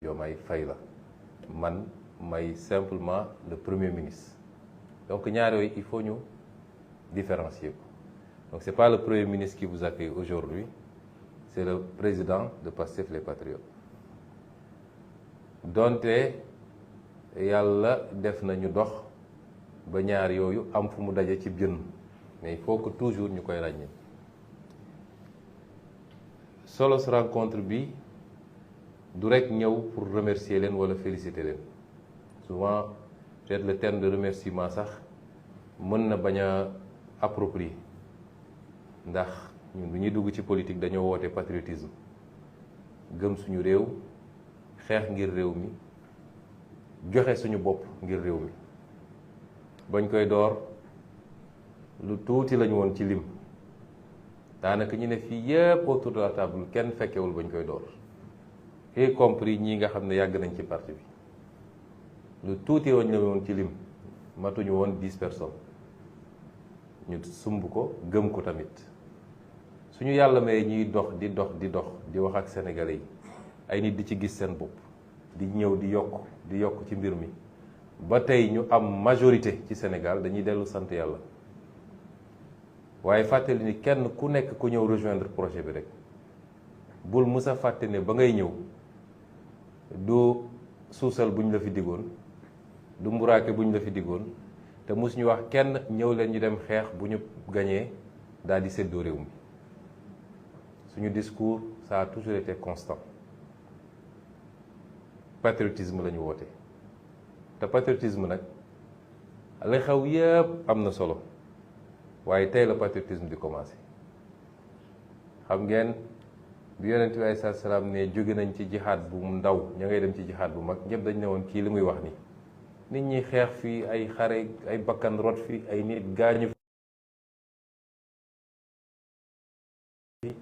Diomaye Faye la man may simplement le premier ministre donc ñaar yooyu il faut ñu différencier ko donc c'est pas le premier ministre qui vous accueille aujourd'hui c'est le président de Pastef les Patriotes donte yàlla def na ñu dox ba ñaar yooyu am fu mu daje ci jën mais il faut que toujours ñu koy ràññee solo su rencontre bi du rek ñëw pour remercier leen wala féliciter leen souvent peut-être le terme de remerciement sax mën na bañ a approprié ndax ñun bu ñuy dugg ci politique dañoo woote patriotisme gëm suñu réew xeex ngir réew mi joxe suñu bopp ngir réew mi bañ koy door lu tuuti lañu woon ci lim daanaka ñu ne fii yépp autour de la table kenn fekkewul bañ koy door y compris ñii nga xam ne yàgg nañ ci parti bi lu tuuti woon la woon ci lim matuñu woon 10 personnes ñu sumb ko gëm ko tamit suñu yàlla may ñuy dox di wax ak sénégalais yi ay nit di ci gis seen bopp di ñëw di yokk ci mbir mi ba tey ñu am majorité ci Sénégal dañuy dellu sant yàlla waaye fàttali ni kenn ku nekk ku ñëw rejoindre projet bi rek bul musa fàtte ne ba ngay ñëw du suusal bu ñu la fi diggoon du mburaake bu ñu la fi diggoon te mosuñu wax kenn ñëw leen ñu dem xeex bu ñu gañee daal di séddoo réew mi suñu discours ça a toujours été constant patriotisme la ñu woote te patriotisme nag li xew yépp am na solo waaye tey la patriotisme di commencé xam ngeen bi yonent bi alayhi salaam ne jóge nañ ci jihaad bu ndaw ña ngay dem ci jihaad bu mag ñëpp dañ ne woon kii li muy wax ni nit ñi xeex fii ay xare ay bakkan rot fii ay nit gaañu fi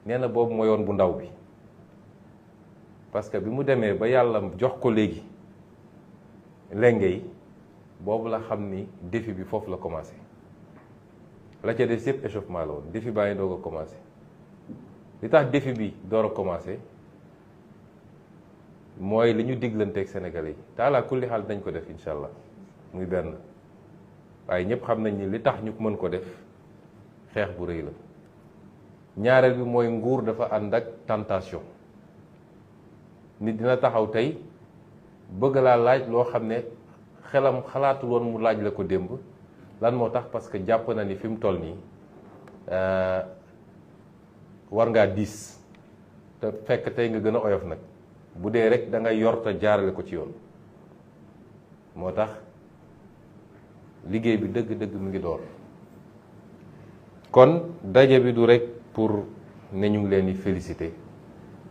nee na boobu mooy yoon bu ndaw bi parce que bi mu demee ba yàlla jox ko léegi lenge yi boobu la xam ni défi bi foofu la commencé la ca des yëpp échauffement la woon défi baa ngi doog a commencé li tax défi bi door a commencé mooy li ñu diglanteeg Sénégalais yi taalaa kulli xaal dañ ko def incha allah muy benn waaye ñëpp xam nañ ni li tax ñu mën ko def xeex bu rëy la ñaareel bi mooy nguur dafa ànd ak tentation nit dina taxaw tey bëgg laa laaj loo xam ne xelam xalaatul woon mu laaj la ko démb lan moo tax parce que jàpp na ni fi mu toll nii war ngaa diis te fekk tey nga gën a oyof nag bu dee rek da nga yor te jaarale ko ci yoon moo tax liggéey bi dëgg-dëgg mu ngi door kon daje bi du rek pour ne ñu ngi leen di féliciter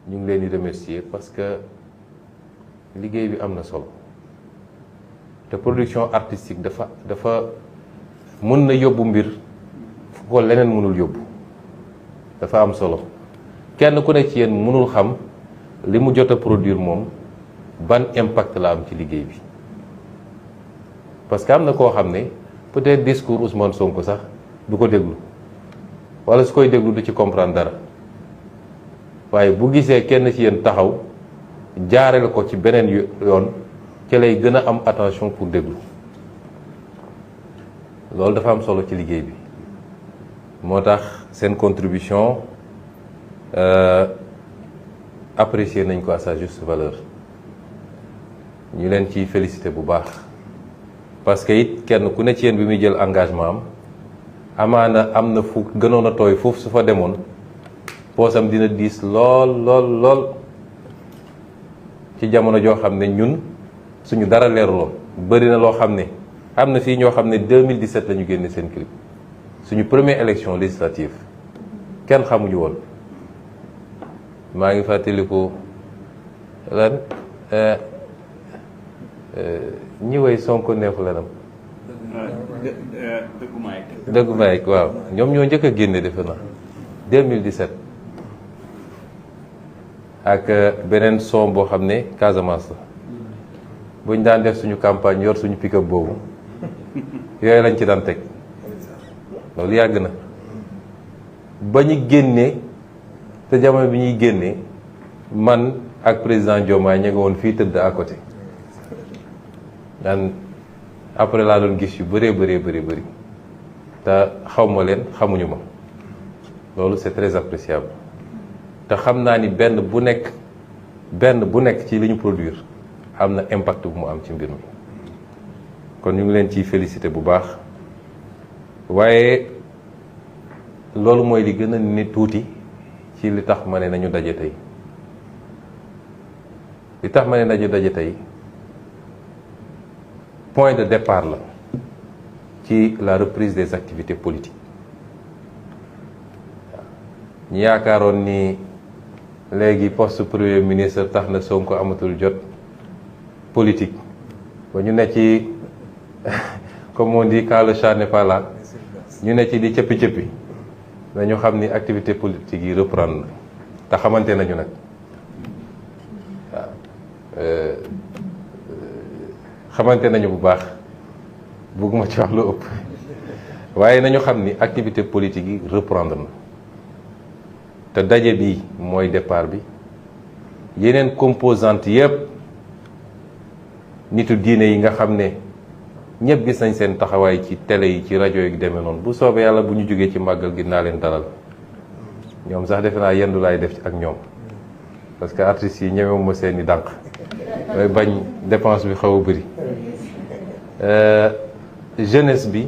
ñu ngi leen di remercier parce que liggéey bi am na solo te production artistique dafa mën na yóbbu mbir fu ko leneen mënul yóbbu dafa am solo kenn ku ne ci yéen mënul xam li mu jot a produire moom ban impact la am ci liggéey bi parce que am na koo xam ne peut-être discours Ousmane Sonko sax du ko déglu wala su koy déglu du ci comprendre dara waaye bu gisee kenn ci yéen taxaw jaarale ko ci beneen yoon ci lay gën a am attention pour déglu loolu dafa am solo ci liggéey bi moo tax seen contribution apprécier nañ ko à sa juste valeur ñu leen ciy féliciter bu baax parce que it kenn ku ne ci yéen bi muy jël engagement am amaana am na fu gënoon a tooy foofu su fa demoon poosam dina diis lool ci jamono joo xam ne ñun suñu dara leeruloon bëri na loo xam ne am na fii ñoo xam ne 2017 la ñu génne seen clip suñu première élection législative kenn xamuñu woon maa ngi fàttaliku lan ñi way Sonko neexu lanam dëggu Mike waaw ñoom ñoo njëkk a génne defe na 2017 ak beneen son boo xam ne Casamance la buñ daan def suñu campagne yor suñu pick-up boobu yooyu lañ ci daan teg loolu yàgg na ba ñu génnee te jamono bi ñuy génnee man ak président Diomaye ña nga woon fii tëdd à côté daan après laa doon gis yu bëree bëri te xaw ma leen xamuñu ma loolu c'est très appréciable te xam naa ni benn bu nekk ci li ñu produire am na impact bu mu am ci mbir mi kon ñu ngi leen ciy féliciter bu baax waaye loolu mooy li gën a ni tuuti ci li tax ma ne nañu daje tey li tax ma ne nañu daje tey point de départ la ci la reprise des activités politiques ñu yaakaaroon ni léegi poste premier ministre tax na Sonko amatul jot politique ba ñu ne ci comme on dit quand le chat n'est pas là ñu ne ci di cëppi nañu xam ni activité politique yi reprendre te xamante nañu nag waaw xamante nañu bu baax bëgguma ci wax lu ëpp waaye nañu xam ni activité politique yi reprendre na te daje bi mooy départ bi yeneen composante yépp nitu diine yi nga xam ne ñëpp gis nañ seen taxawaay ci télé yi ci rajo yi demee noonu bu soobee yàlla bu ñu jógee ci màggal gi naa leen dalal ñoom sax defe naa yendu laay def ak ñoom parce que artistes yi ñemewuma seeni dànq mooy bañ dépense bi xaw a bëri jeunesse bi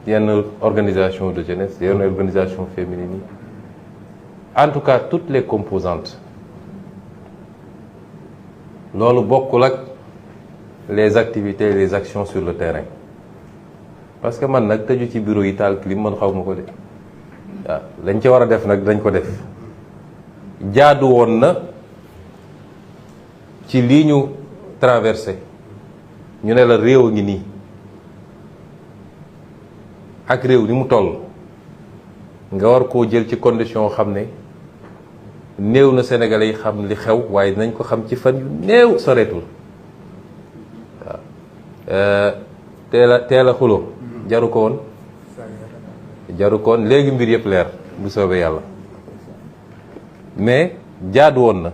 yenn organisation de jeunesse yenn organisation féminine yi en tout cas toutes les composantes loolu bokkul ak les activités et les actions sur le terrain parce que man nag tëju ci bureau yi taal clim man xaw ma ko de waaw lañ ci war a def nag dañ ko def jaadu woon na ci lii ñu traversé ñu ne la réew a ngi nii ak réew ni mu toll nga war koo jël ci condition xam ne néew na Sénégalais yi xam li xew waaye dinañ ko xam ci fan yu néew soreetul waaw teel a xuloo jaru ko woon léegi mbir yëpp leer bu soobee yàlla mais jaadu woon na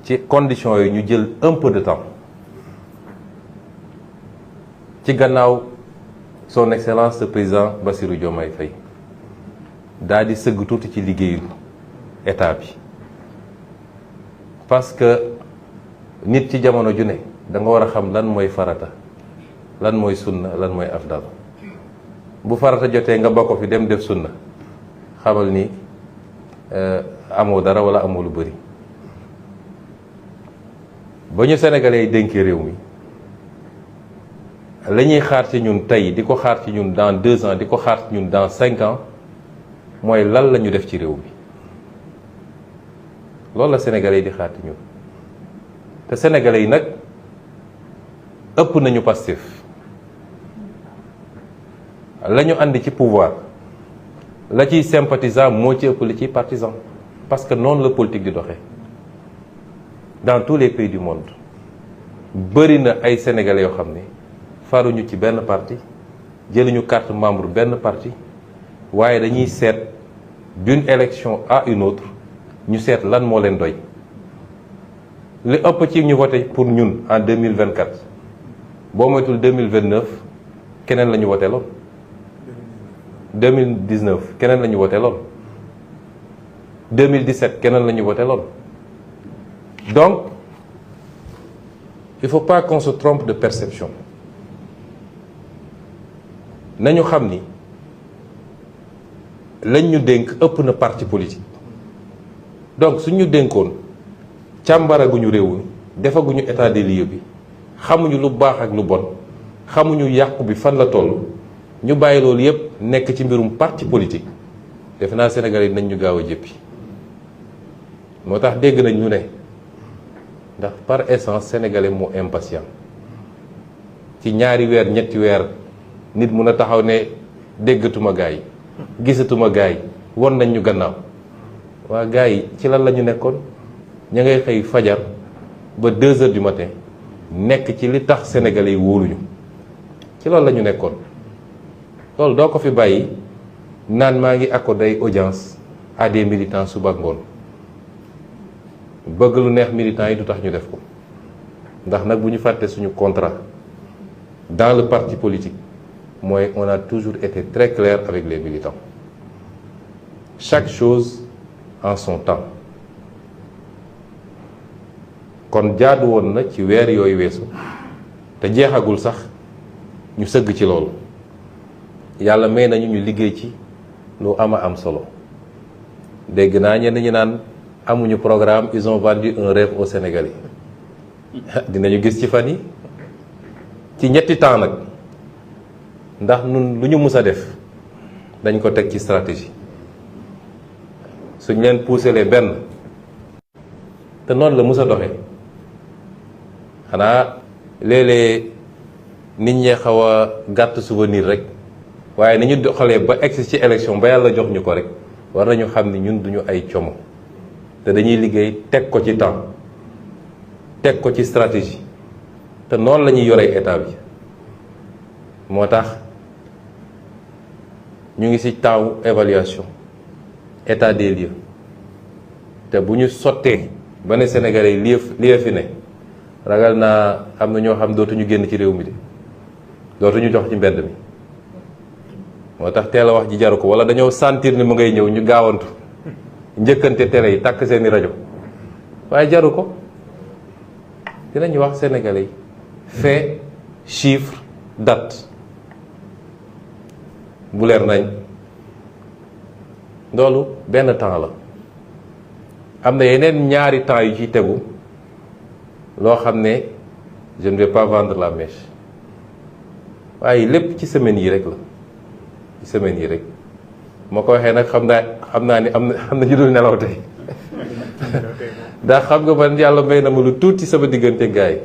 ci conditions yi ñu jël un peu de temps ci gannaaw son excellence le président Bassirou Diomaye Faye daal di sëgg tuuti ci liggéeyu état bi parce que nit ci jamono ju ne da nga war a xam lan mooy farata lan mooy sunna lan mooy afdal bu farata jotee nga ba ko fi dem def sunna xamal ni amoo dara wala amoo lu bëri ba ñu sénégalais yi dénkee réew mi la ñuy xaar ci ñun tey di ko xaar ci ñun dans 2 ans di ko xaar ci ñun dans 5 ans mooy lan la ñu def ci réew mi loolu la sénégalais yi di xaar ci ñun te sénégalais yi nag ëpp nañu Pastef la ñu ànd ci pouvoir la ciy sympathisant moo ci ëpp li ciy partisan parce que noonu la politique di doxee dans tous les pays du monde bëri na ay sénégalais yoo xam ne faruñu ci benn parti jëluñu carte membre benn parti waaye dañuy seet d'une élection à une autre ñu seet lan moo leen doy li ëpp ci ñu voté pour ñun en 2024 boo moytul 2029 keneen la ñu voté lool 2019 keneen la ñu voté lool 2017 keneen la ñu voté lool donc il faut pas qu'on se trompe de perception nañu xam ni lañ ñu dénk ëpp na parti politique donc suñu dénkoon càmbaraguñu réew mi defaguñu état des lieux bi xamuñu lu baax ak lu bon xamuñu yàqu bi fan la toll ñu bàyyi loolu yépp nekk ci mbirum parti politique defe naa Sénégal yi nañ ñu gaaw a jëppi moo tax dégg nañ ñu ne ndax par essence sénégalais moo impatient ci ñaari weer ñetti weer nit mun a taxaw ne déggatuma gaay yi gisatuma gaay yi won nañ ñu gannaaw waa gaay yi ci lan la ñu nekkoon ña ngay xëy fajar ba 2 heures du matin nekk ci li tax sénégalais yi wóoluñu ci loolu la ñu nekkoon loolu doo ko fi bàyyi naan maa ngi accordé audience à des militants suba ngoon bëgg lu neex militants yi du tax ñu def ko ndax nag bu ñu fàtte suñu contrat dans le parti politique mooy on a toujours été très clair avec les militants chaque chose en son temps kon jaadu woon na ci weer yooyu weesu te jeexagul sax ñu sëgg ci loolu yàlla may nañu ñu liggéey ci lu ama am solo dégg naa ñenn ñi naan amuñu programme ils ont vendu un rêve aux Sénégalais dinañu gis ci fan yi ci ñetti temps nag ndax nun lu ñu mus a def dañ ko teg ci stratégie suñ leen puusalee benn te noonu la mus a doxee xanaa léeg-léeg nit ñee xaw a gàtt souvenir rek waaye ni ñu doxalee ba egsi ci élection ba yàlla jox ñu ko rek war nañu xam ni ñun duñu ay como te dañuy liggéey teg ko ci temps teg ko ci stratégie te noonu la ñuy yoree état bi moo tax ñu ngi ci temps évaluation état des lieux te bu ñu sottee ba ne Sénégalais yi lii fi ne ragal naa am na ñoo xam dootuñu génn ci réew mi de dootuñu jox ci mbedd mi moo tax teel a wax ji jaru ko wala dañoo sentir ni mu ngay ñëw ñu gaawantu njëkkante télé yi takk seeni rajo waaye jaru ko dinañu wax Sénégalais yi fait chiffre date bu leer nañ loolu benn temps la am na yeneen ñaari temps yu ciy tegu loo xam ne je ne vais pas vendre la mèche waaye lépp ci semaine yi rek la ci semaine yi rek moo ko waxee nag xam naa ni am na ñu dul nelaw tey ndax xam nga man yàlla may na ma lu tuuti sama diggante gars yi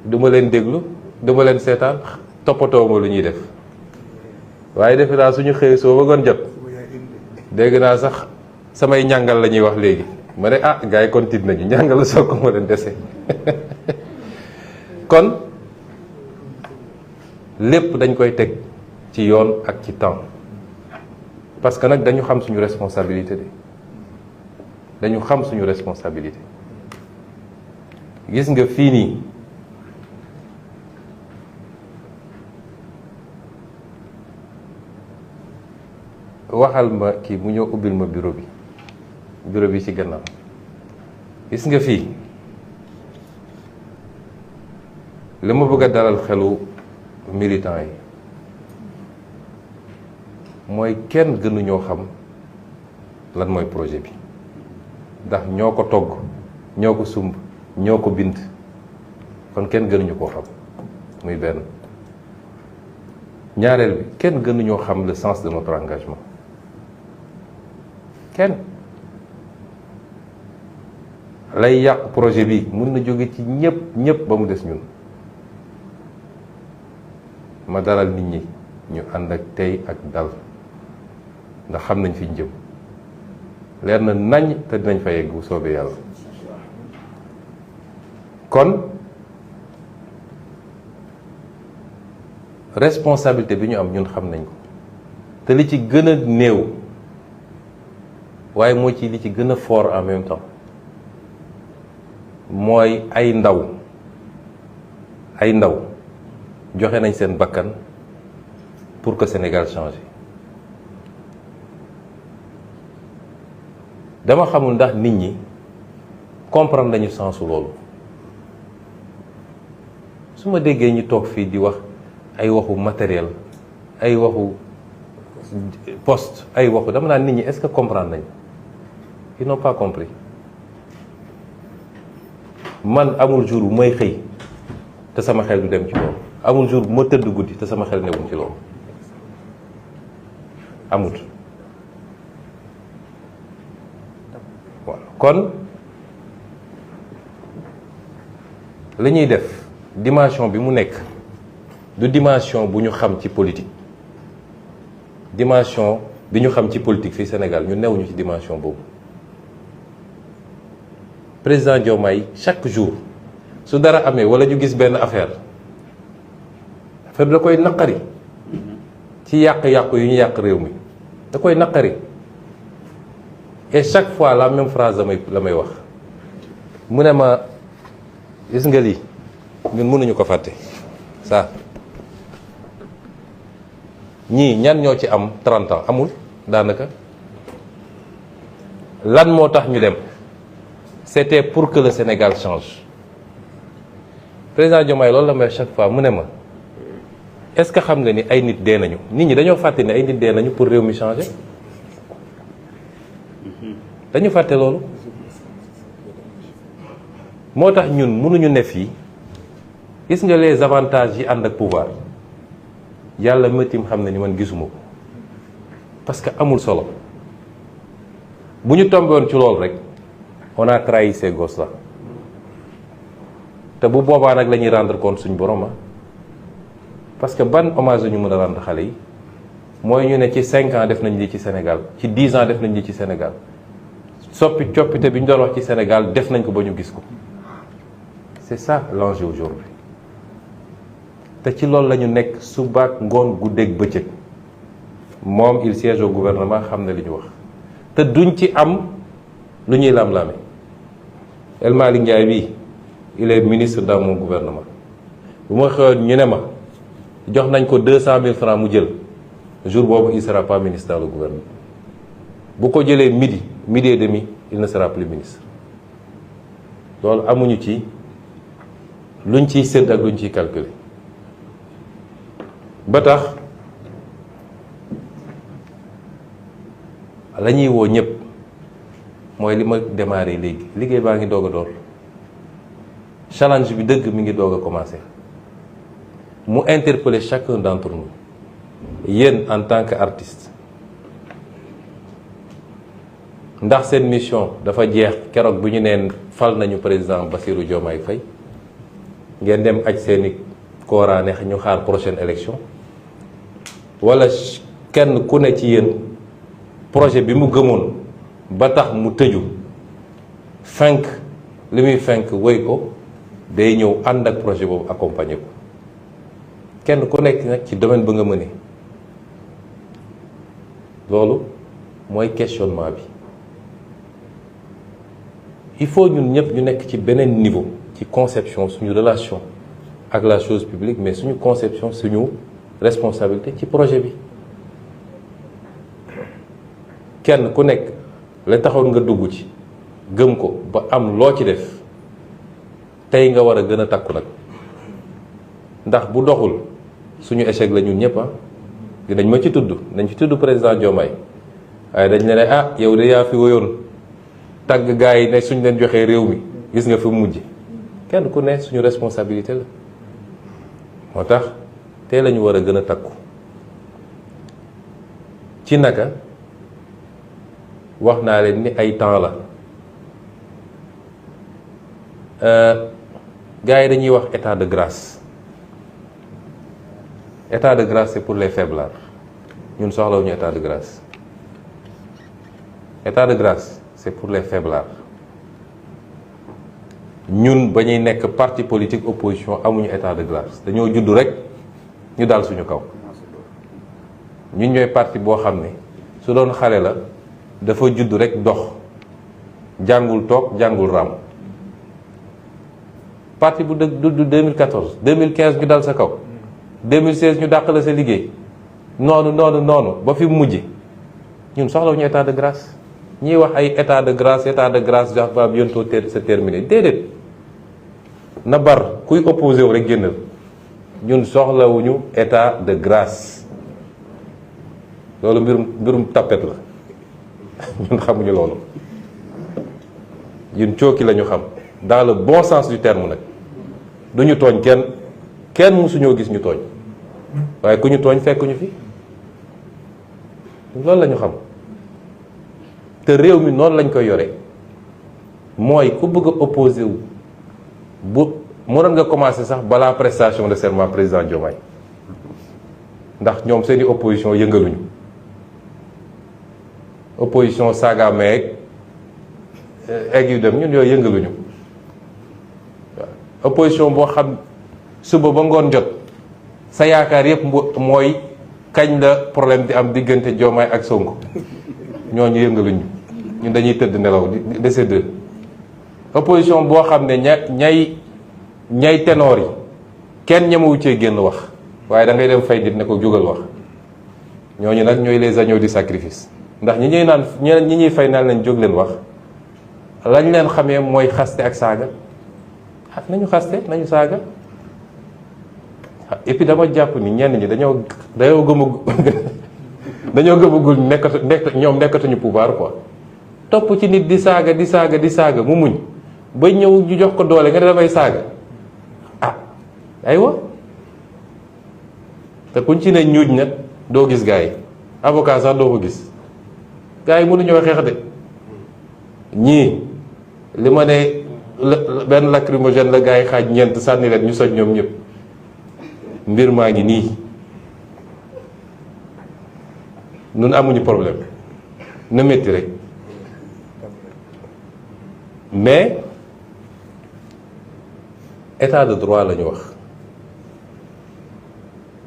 du ma leen déglu du ma leen seetaan toppatoo ma lu ñuy def waaye defe naa suñu xëyee soo bëggoon jot dégg naa sax samay ñàngal la ñuy wax léegi ma ne ah gars yi kon tiit nañu ñàngal la soo ko ma leen dese kon lépp dañ koy teg ci yoon ak ci temps parce que nag dañu xam suñu responsabilité de dañu xam suñu responsabilité gis nga fii nii waxal ma kii mu ñëw ubbil ma bureau bi ci gannaaw gis nga fii li ma bëgg a dalal xelu militant yi mooy kenn gënuñoo xam lan mooy projet bi ndax ñoo ko togg ñoo ko sumb ñoo ko bind kon kenn gënuñu koo xam muy benn ñaareel bi kenn gënuñoo xam le sens de notre engagement kenn lay yàq projet bi mun na jóge ci ñëpp ba mu des ñun ma dalal nit ñi ñu ànd ak tey ak dal ndax xam nañ fi ñu jëm leer na nañ te dinañ fa yegg bu soobee yàlla kon responsabilité bi ñu am ñun xam nañ ko te li ci gën a néew waaye moo ci li ci gën a fort en même temps mooy ay ndaw joxe nañ seen bakkan pour que Sénégal change dama xamul ndax nit ñi comprendre nañu sensu loolu su ma déggee ñu toog fii di wax ay waxu matériel ay waxu poste ay waxu dama naan nit ñi est-ce que comprendre nañ ils n'ont pas compris man amul jour bu may xëy te sama xel du dem ci loolu amul jour bu ma tëdd guddi te sama xel newul ci loolu amut voilà kon li ñuy def dimension bi mu nekk du dimension bu ñu xam ci politique dimension bi ñu xam ci politique fii Sénégal ñu newuñu ci dimension boobu président Diomaye chaque jour su dara amee wala ñu gis benn affaire da koy naqari ci yàq-yàq yu ñu yàq réew mi da koy naqari et chaque fois la même phrase la may wax mu ne ma gis nga lii ñun mënuñu ko fàtte ça ñii ñan ñoo ci am 30 ans amul daanaka lan moo tax ñu dem c'était pour que le Sénégal change président Diomaye loolu la may chaque fois mu ne ma est-ce que xam nga ni ay nit dee nañu nit ñi dañoo fàtte ni ay nit dee nañu pour réew mi changer dañu fàtte loolu moo tax ñun mënuñu ne fii gis nga les avantages yi ànd ak pouvoir yàlla métim xam na ni man gisuma ko parce que amul solo bu ñu tombé woon ci loolu rek on a trahi ces gosses là te bu boobaa nag la ñuy rendre compte suñu borom parce que ban hommage la ñu mën a rendre xale yi mooy ñu ne ci 5 ans def nañ lii ci Sénégal ci 10 ans def nañ lii ci Sénégal coppite bi ñu doon wax ci Sénégal def nañ ko ba ñu gis ko c'est ça l'enjeu aujourd'hui te ci loolu la ñu nekk subaak ngoon guddeeg bëccëg moom il siège au gouvernement xam na li ñu wax te duñ ci am lu ñuy lam-lame El Malick Ndiaye bii il est ministre dans mon gouvernement bu ma xëyoon ñu ne ma jox nañ ko 200 000 francs mu jël jour boobu il sera pas ministre dans le gouvernement bu ko jëlee midi et demi il ne sera plus ministre loolu amuñu ci luñ ciy sédd ak luñ ciy calculer ba tax la ñuy woo ñëpp mooy li ma démarré léegi liggéey baa ngi doog a door challenge bi dëgg mi ngi doog a commencer mu interpeller chacun d'entre nous yéen en tant qu'artiste ndax seen mission dafa jeex keroog bu ñu neen fal nañu président Bassirou Diomaye Faye ngeen dem aj seeni kooraane ñu xaar prochaine élection wala kenn ku ne ci yéen projet bi mu gëmoon ba tax mu tëju fenk li muy fenk woy ko day ñëw ànd ak projet boobu accompagner ko kenn ku nekk nag ci domaine ba nga mëne loolu mooy questionnement bi il faut ñun ñëpp ñu nekk ci beneen niveau ci conception suñu relation ak la chose publique mais suñu conception suñu responsabilité ci projet bi kenn ku nekk la taxoon nga dugg ci gëm ko ba am loo ci def tey nga war a gën a takku nag ndax bu doxul suñu échec la ñun ñëpp dinañ ma ci tudd nañ ci tudd président Diomaye waaye dañ ne ah yow de yaa fi woyoon tàgg gars yi ne suñ leen joxee réew mi gis nga fi mujj kenn ku ne suñu responsabilité la moo tax tey la ñu war a gën a takku ci naka wax naa leen ni ay temps la gars yi dañuy wax état de grâce état de grâce c'est pour les faiblards ñun soxlawuñu état de grâce état de grâce c'est pour les faiblards ñun ba ñuy nekk parti politique opposition amuñu état de grâce dañoo judd rek ñu daal suñu kaw ñun ñooy parti boo xam ne su doon xale la dafa judd rek dox jàngul toog jàngul raam parti bu dëgg dudd 2014 2015 ñu dal sa kaw 2016 ñu dàq la sa liggéey noonu ba fi mujj ñun soxlawuñu état de grâce ñiy wax ay état de grâce va bientôt se terminer déedéet na bar kuy opposé wu rek génnal ñun soxlawuñu état de grâce loolu mbirum tapet la ñun xamuñu loolu ñun cooki la ñu xam dans le bon sens du terme nag du ñu tooñ kenn mësuñoo gis ñu tooñ waaye ku ñu tooñ fekk ñu fi loolu la ñu xam te réew mi noonu lañ koy yore mooy ku bëgg a opposé wu bu mënoon nga commencer sax balaa prestation de serment président Diomaye ndax ñoom seeni opposition yëngaluñu opposition saaga meeg egg yu dem ñun yooyu yëngaluñu waaw opposition boo xam suba ba ngoon jot sa yaakaar yëpp mooy kañ la problème di am diggante Diomaye ak Sonko ñooñu yëngaluñu ñun dañuy tëdd nelaw de ces deux opposition boo xam ne ñay ténor yi kenn ñemewu cee génn wax waaye da ngay dem fay nit ne ko jógal wax ñooñu nag ñooy les agneaux du sacrifice ndax ñi ñuy fay naan leen jóg leen wax lañ leen xamee mooy xaste ak saaga nañu xaste nañu saaga et puis dama jàpp ni ñenn ñi dañoo gëmagul ñoom nekkatuñu pouvoir quoi topp ci nit di saaga mu muñ ba ñëw ñu jox ko doole nga ne damay saaga aywa te kuñ ci ne ñuuj nag doo gis gars yi avocat sax doo ko gis gars yi mënuñoo xeex de ñii li ma ne benn lacrymogène la gars yi xaaj ñeent sànni leen ñu soj ñoom ñëpp mbir maa ngi nii nun amuñu problème na métti rek mais état de droit la ñu wax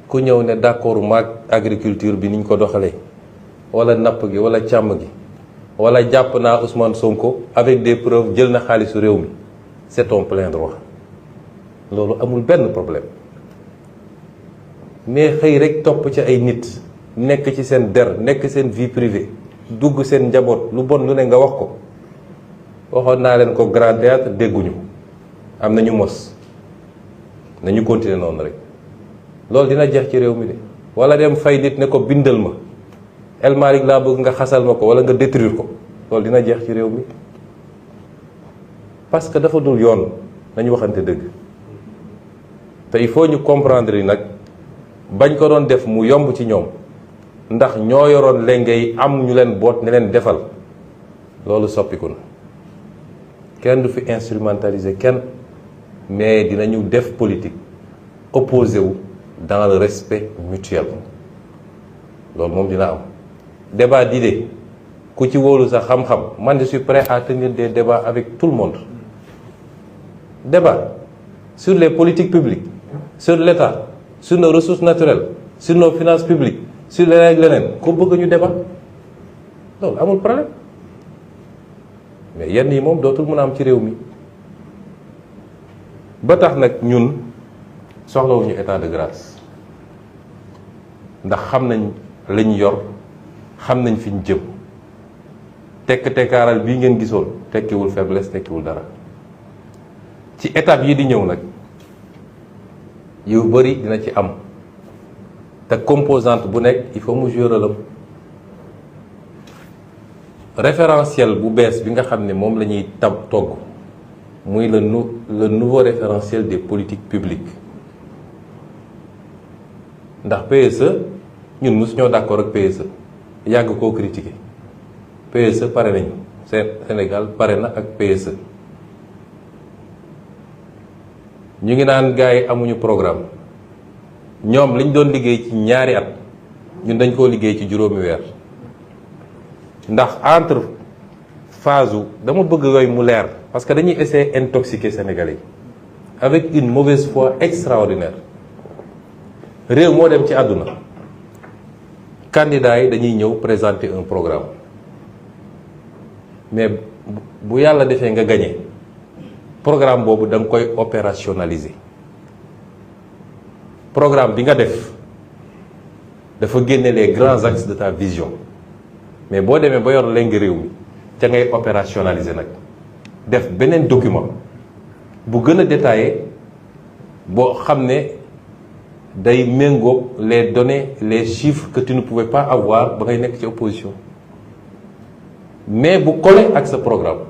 ku ñëw ne d'accord maag agriculture bi niñ ko doxalee wala napp gi wala càmm gi wala jàpp naa Ousmane Sonko avec des preuves jël na xaalisu réew mi c'est ton plein droit loolu amul benn problème mais xëy rek topp ci ay nit nekk ci seen der nekk seen vie privée dugg seen njaboot lu bon lu ne nga wax ko waxoon naa leen ko grand théâtre dégguñu am nañu mos nañu continuer noonu rek loolu dina jeex ci réew mi de wala dem fay nit ne ko bindal ma El Malick laa bëgg nga xasal ma ko wala nga détruire ko loolu dina jeex ci réew mi parce que dafa dul yoon nañu waxante dëgg te il faut ñu comprendre yi nag bañ ko doon def mu yomb ci ñoom ndax ñoo yoroon lengay am ñu leen boot ne leen defal loolu soppiku na kenn du fi instrumentaliser kenn mais dinañu def politique opposé wu dans le respect mutuel loolu moom dina am débat d'idées ku ci wóolu sa xam-xam man je suis prêt à tenir des débats avec tout le monde débat sur les politiques publiques sur l'État sur nos ressources naturelles sur nos finances publiques sur leneen ak leneen ko bëgg ñu débat loolu amul problème mais yenn yi moom dootul mën a am ci réew mi ba tax nag ñun soxlawuñu état de grâce ndax xam nañ lañ yor xam nañ fi ñu jëm tekkaaral bii ngeen gisoon tekkiwul faiblesse tekkiwul dara ci étape yi di ñëw nag yu bëri dina ci am te composante bu nekk il faut mu jouer rôle am référentiel bu bees bi nga xam ne moom la ñuy togg muy le nouveau référentiel des politiques publiques ndax PSE ñun mosuñoo d'accord ak PSE yàgg koo critiquer PSE pare nañu Sénégal pare na ak PSE ñu ngi naan gars yi amuñu programme ñoom liñ doon liggéey ci ñaari at ñun dañ koo liggéey ci juróomi weer ndax entre phase dama bëgg yooyu mu leer parce que dañuy essayer intoxiquer Sénégalais yi avec une mauvaise foi extraordinaire réew moo dem ci àdduna candidats yi dañuy ñëw présenter un programme mais bu yàlla defee nga gagné programme boobu da nga koy opérationnaliser programme bi nga def dafa génne les grands axes de ta vision mais boo demee ba yor léegi réew mi ca ngay opérationnaliser nag def beneen document bu gën a détaillé boo xam ne day méngóog les données les chiffres que tu ne pouvais pas avoir ba ngay nekk ci opposition mais bu collé ak sa programme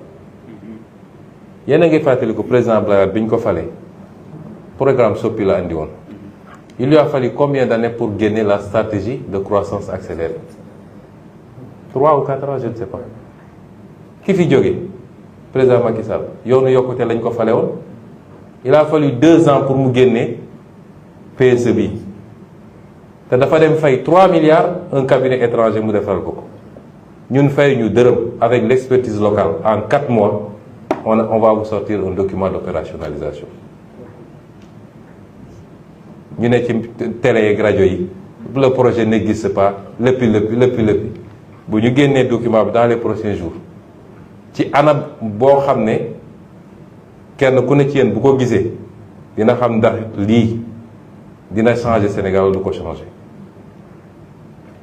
yéen a ngi fàttali ko président Abdoulaye Wade bi ñu ko falee programme soppi la andi woon il lui a fallu combien d'années pour génner la stratégie de croissance accélérée 3 ou 4 ans je ne sais pas ki fi jóge président Macky Sall yoonu yokkute lañ ko fale woon il a fallu 2 ans pour mu génnee PSE bi te dafa dem fay 3 milliards un cabinet étranger mu defaral ko ñun fay ñu dërëm avec l'expertise locale en 4 mois on va vous sortir un document d'opérationnalisation ñu ne ci télé yeeg rajo yi le projet n'existe pas léppi bu ñu génnee document bi dans les prochains jours ci anam boo xam ne kenn ku ne ci yéen bu ko gisee dina xam ndax lii dina changer Sénégal du ko changer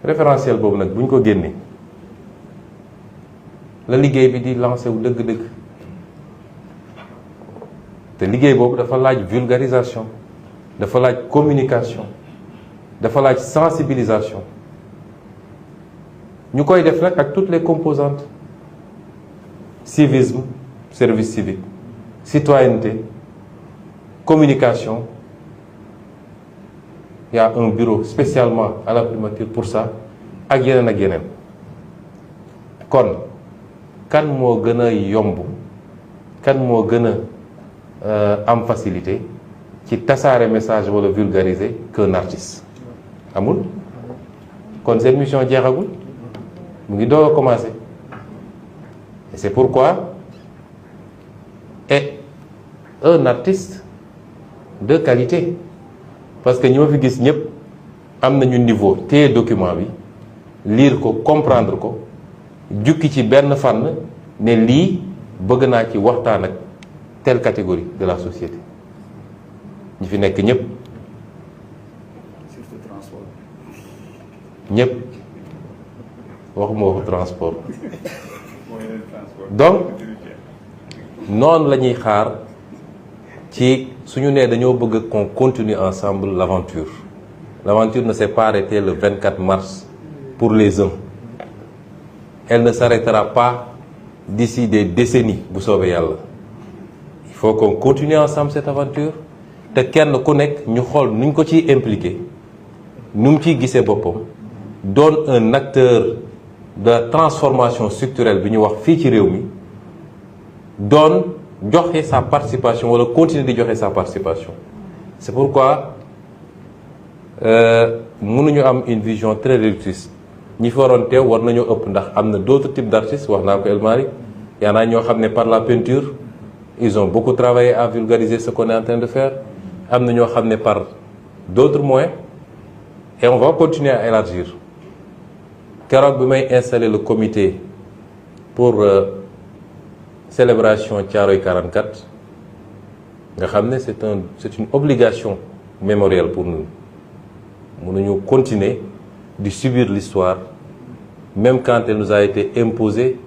référentiel boobu nag bu ñu ko génnee la liggéey bi di lancé wu dëgg-dëgg te liggéey boobu dafa laaj vulgarisation dafa laaj communication dafa laaj sensibilisation ñu koy def nag ak toutes les composantes civisme service civique citoyenneté communication. Il y a un bureau spécialement à la primature pour ça ak yeneen ak yeneen kon kan moo gën a yomb kan moo gën a am facilité ci tasaare message wala vulgariser qu'un artiste amul kon seen mission jeexagul mu ngi doog a commencer et c'est pourquoi est un artiste de qualité parce que ñi ma fi gis ñëpp am nañu niveau téye document bi lire ko comprendre ko jukki ci benn fànn ne lii bëgg naa ci waxtaan ak telle catégorie de la société ñi fi nekk ñëpp surtout transport. ñëpp waxuma waxu transport donc noonu la ñuy xaar ci suñu nee dañoo bëgg qu'on continue ensemble l'aventure l'aventure ne s'est pas arrêtée le 24 mars pour les uns elle ne s'arrêtera pas d'ici des décennies bu soobee yàlla il faut qu'on continue ensemble cette aventure te kenn ku nekk ñu xool nuñ ko ciy impliqué nu mu ciy gisee boppam doon un acteur de transformation structurelle bi ñu wax fii ci réew mi doon joxe sa participation wala continuer di joxe sa participation c'est pourquoi mënuñu am une vision très réductrice ñi fi waroon teew war nañoo ëpp ndax am na d'autres types d'artistes wax naa ko El Malick yaa naa ñoo xam ne par la peinture ils ont beaucoup travaillé à vulgariser ce qu'on est en train de faire am na ñoo xam ne par d'autres moyens et on va continuer à élargir keroog bi may installer le comité pour célébration Thiaroye 44 nga xam ne c'est une obligation mémorielle pour nous mënuñu continuer di subir l'histoire même quand elle nous a été imposée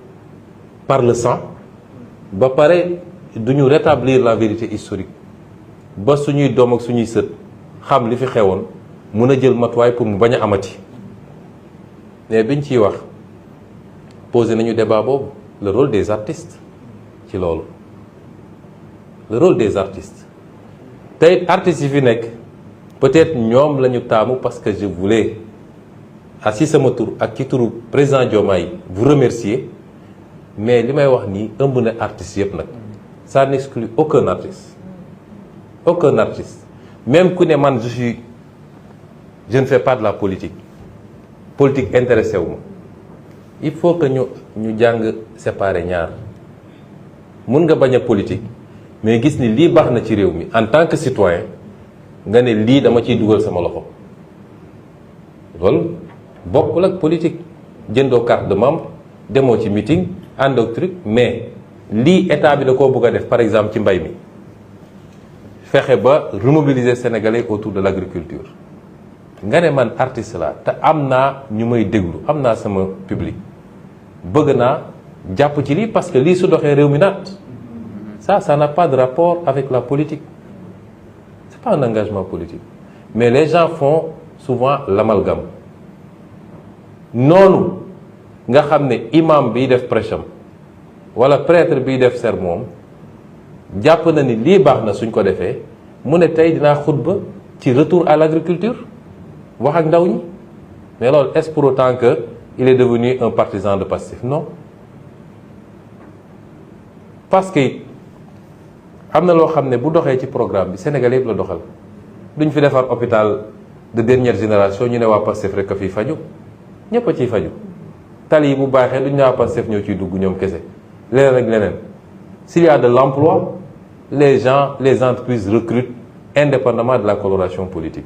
par le sang ba pare duñu rétablir la vérité historique ba suñuy doom ak suñuy sët xam li fi xewoon mun a jël matuwaay pour mu bañ a amati mais biñ ciy wax posé nañu débat boobu le rôle des artistes ci loolu le rôle des artistes tey artistes yi fi nekk peut-être ñoom la ñu taamu parce que je voulais assis sama tur ak ci turu président Diomaye vous remercier mais li may wax nii ëmb na artistes yëpp nag ça n'exclut aucun artiste même ku ne man je ne fais pas de la politique intéressé wu ma il faut que ñu jàng séparer ñaar mun nga bañ a politique mais gis ni lii baax na ci réew mi en tant que citoyen nga ne lii dama ciy dugal sama loxo loolu bokkul ak politique jëndoo carte de membre demoo ci meeting ànd ak truc mais lii état bi da koo bëgg a def par exemple ci mbay mi fexe ba remobiliser Sénégalais autour de l'agriculture nga ne man artiste la te am naa ñu may déglu am naa sama public bëgg naa jàpp ci lii parce que lii su doxee réew mi naat ça n'a pas de rapport avec la politique c'est pas un engagement politique mais les gens font souvent l'amalgame noonu nga xam ne imam biy def prêche am wala prêtre biy def sermon jàpp na ni lii baax na suñ ko defee mu ne tey dinaa xutba ci retour à l'agriculture wax ak ndaw ñi mais loolu est-ce pour autant que il est devenu un partisan de Pastef non parce que am na loo xam ne bu doxee ci programme bi Sénégalais yëpp la doxal duñ fi defar hôpital de dernière génération ñu ne waa Pastef rek a fiy faju ñëpp a ciy faju tali yi bu baaxee duñ ne waa Pastef ñoo ciy dugg ñoom kese leneen ak leneen s'il y a de l'emploi les gens les entreprises recrutent indépendamment de la coloration politique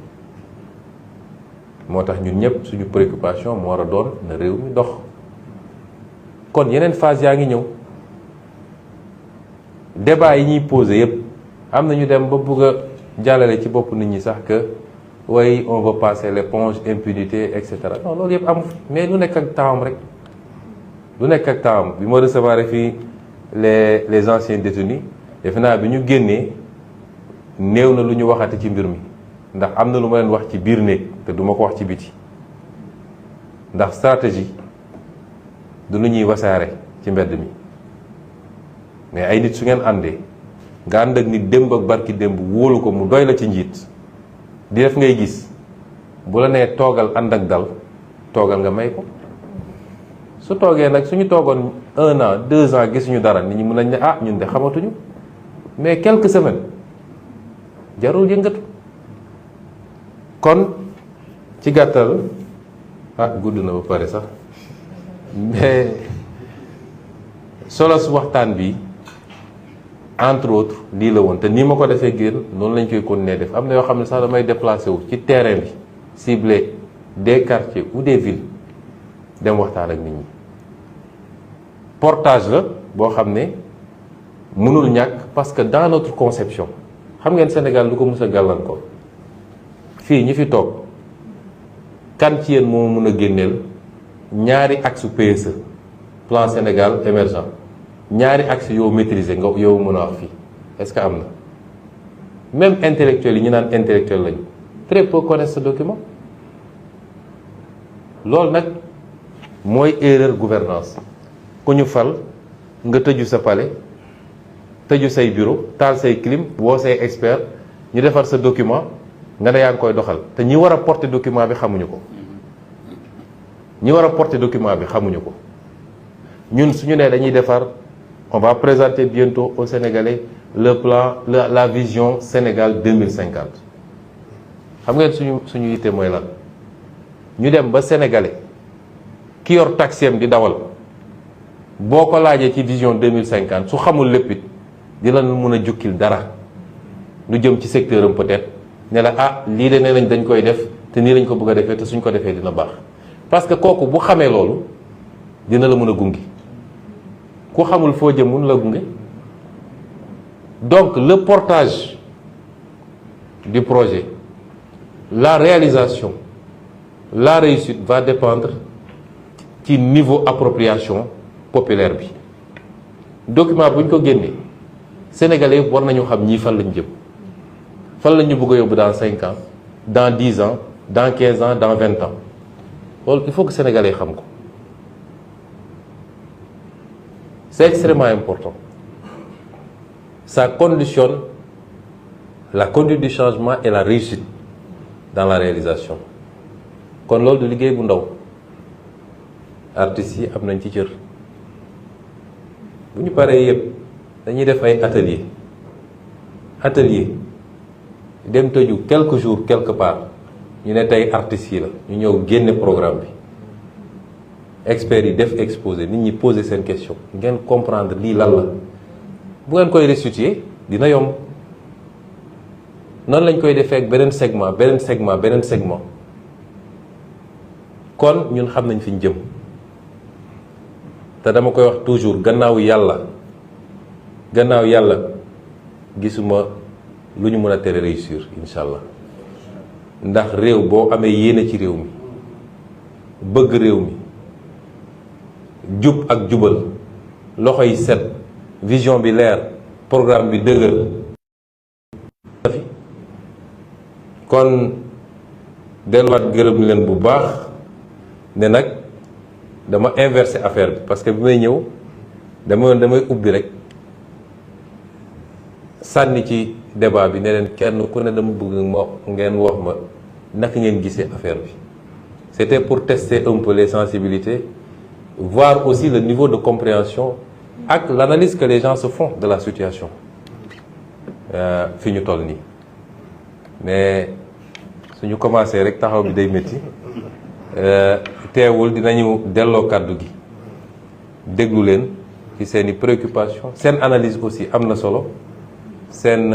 moo tax ñun ñëpp suñu préoccupation moo war a doon na réew mi dox kon yeneen phase yaa ngi ñëw débat yi ñuy posé yëpp am na ñu dem ba bëgg a jàllale ci bopp nit ñi sax que way on veut passer l'éponge, impunité et cetera non loolu yëpp amu mais lu nekk ak temps rek lu nekk ak temps bi ma recevoir fii les anciens détenus defe naa bi ñu génnee néew na lu ñu waxati ci mbir mi ndax am na lu ma leen wax ci biir néeg te du ma ko wax ci biti ndax stratégie du lu ñuy wasaare ci mbedd mi mais ay nit su ngeen àndee nga ànd ak nit démb ak barki démb wóolu ko mu doy la ci njiit di def ngay gis bu la nee toogal ànd ak dal toogal nga may ko su toogee nag suñu toogoon 1 an 2 ans gisuñu dara nit ñi mën nañ ne ah ñun de xamatuñu mais quelques semaines jarul yëngatu kon ci gàttal gudd na ba pare sax mais solos waxtaan bi entre autres lii la woon te nii ma ko defee génn noonu lañ koy continuer def am na yoo xam ne sax damay déplacé wu ci terrain bi ciblé des quartiers ou des villes dem waxtaan ak nit ñi portage la boo xam ne mënul ñàkk parce que dans notre conception xam ngeen Sénégal lu ko mës a gàllankoor fii ñi fi toog kan ci yéen moo mën a génneel ñaari axe PSE plan Sénégal émergent ñaari axe yow maîtriser nga yow mën a wax fii est-ce que am na même intellectuels yi ñu naan intellectuel lañu très peu connaissent ce document loolu nag mooy erreur gouvernance ku ñu fal nga tëju sa palais tëju say bureau taal say clim woo say expert ñu defar sa document nga ne yaa ngi koy doxal te ñi war a porter document bi xamuñu ko ñi war a porter document bi xamuñu ko ñun suñu nee dañuy defar on va présenter bientôt aux Sénégalais le plan la vision Sénégal 2050 xam ngeen suñu yitte mooy lan ñu dem ba Sénégalais ki yor taxiem di dawal boo ko laajee ci vision 2050 su xamul lépp it di la mën a jukkil dara lu jëm ci secteur am peut-être ne la lii de nee nañ dañ koy def te nii lañ ko bëgg a defee te suñ ko defee dina baax parce que kooku bu xamee loolu dina la mën a gunge ku xamul foo jëm mun la gunge donc le portage du projet la réalisation la réussite va dépendre ci niveau appropriation populaire bi document bu ñu ko génnee Sénégalais yëpp war nañu xam ñii fan lañu jëm fan la ñu bëgg a yóbbu dans 5 ans dans 10 ans dans 15 ans dans 20 ans loolu il faut que Sénégalais xam ko c'est extrêmement important ça conditionne la conduite du changement et la réussite dans la réalisation kon loolu du liggéey bu ndaw artistes yi am nañ ci cër bu ñu paree yëpp dañuy def ay atelier dem tëju quelques jours quelque part ñu ne tey artistes yi la ñu ñëw génne programme bi experts yi def exposé nit ñi poser seen question ngeen comprendre lii lan la bu ngeen koy restituer dina yomb noonu lañ koy defee ak beneen segment kon ñun xam nañ fi ñu jëm te dama koy wax toujours gannaaw yàlla gisuma lu ñu mën a tere réussir incha allah ndax réew boo amee yéene ci réew mi bëgg réew mi jub ak jubal loxo yi set vision bi leer programme bi dëgër kon delluwaat gërëm leen bu baax ne nag dama inversé affaire bi parce que bi may ñëw damay ubbi rek sànni ci débat bi ne leen kenn ku ne dama bëgg ngeen wax ma naka ngeen gisee affaire bi c'était pour tester un peu les sensibilités voir aussi le niveau de compréhension ak l'analyse que les gens se font de la situation fi ñu toll nii mais suñu commencé rek taxaw bi day métti teewul dinañu delloo kàddu gi déglu leen ci seeni préoccupation seen analyse aussi am na solo seen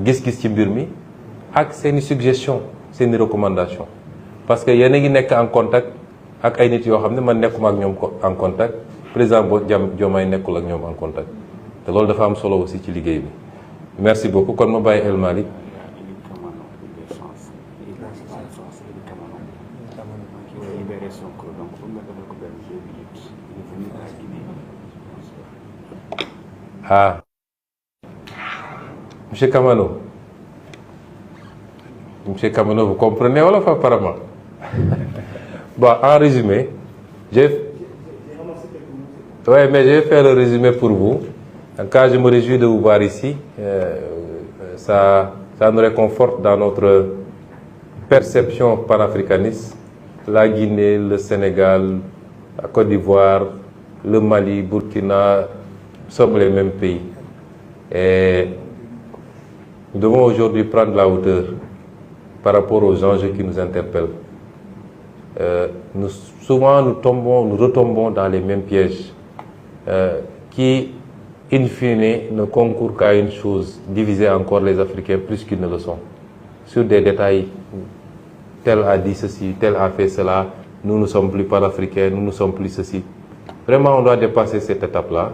gis-gis ci mbir mi ak seeni suggestion seeni recommandation parce que yéen a ngi nekk en contact ak ay nit yoo xam ne man nekkuma ak ñoom en contact président Diomaye nekkul ak ñoom en contact te loolu dafa am solo aussi ci liggéey bi. Merci beaucoup kon ma bàyyi El Malick. Ah, Monsieur Kamano. Monsieur Kamano, vous comprenez wolof apparemment. Bon, en résumé, ouais, mais je vais faire le résumé pour vous. En tout cas, je me réjouis de vous voir ici. Ça nous réconforte dans notre perception panafricaniste. La Guinée, le Sénégal, la Côte d'Ivoire, le Mali, Burkina, sommes les mêmes pays. Et nous devons aujourd'hui prendre la hauteur par rapport aux enjeux qui nous interpellent. Souvent, nous retombons dans les mêmes pièges qui, in fine, ne concourent qu'à une chose, diviser encore les Africains plus qu'ils ne le sont. Sur des détails, tel a dit ceci, tel a fait cela, nous ne sommes plus panafricains, nous ne sommes plus ceci. Vraiment, on doit dépasser cette étape-là.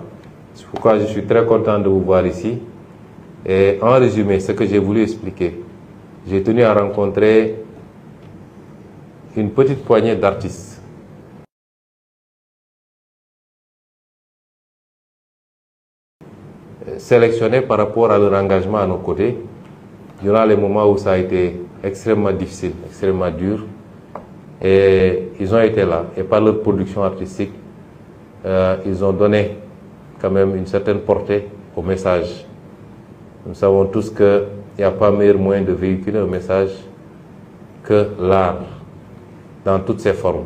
C'est pourquoi je suis très content de vous voir ici. Et en résumé, ce que j'ai voulu expliquer, j'ai tenu à rencontrer une petite poignée d'artistes. Sélectionnés par rapport à leur engagement à nos côtés, durant les moments où ça a été extrêmement difficile, extrêmement dur. Et ils ont été là. Et par leur production artistique, ils ont donné quand même une certaine portée au message. Nous savons tous qu'il n'y a pas meilleur moyen de véhiculer un message que l'art, dans toutes ses formes.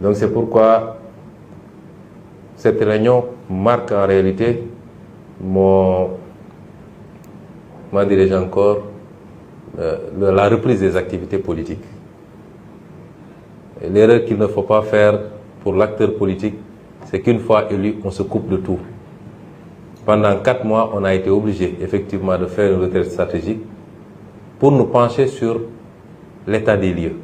Donc c'est pourquoi cette réunion marque en réalité la reprise des activités politiques. L'erreur qu'il ne faut pas faire pour l'acteur politique, c'est qu'une fois élu, on se coupe de tout. Pendant 4 mois, on a été obligé effectivement de faire une retraite stratégique pour nous pencher sur l'état des lieux.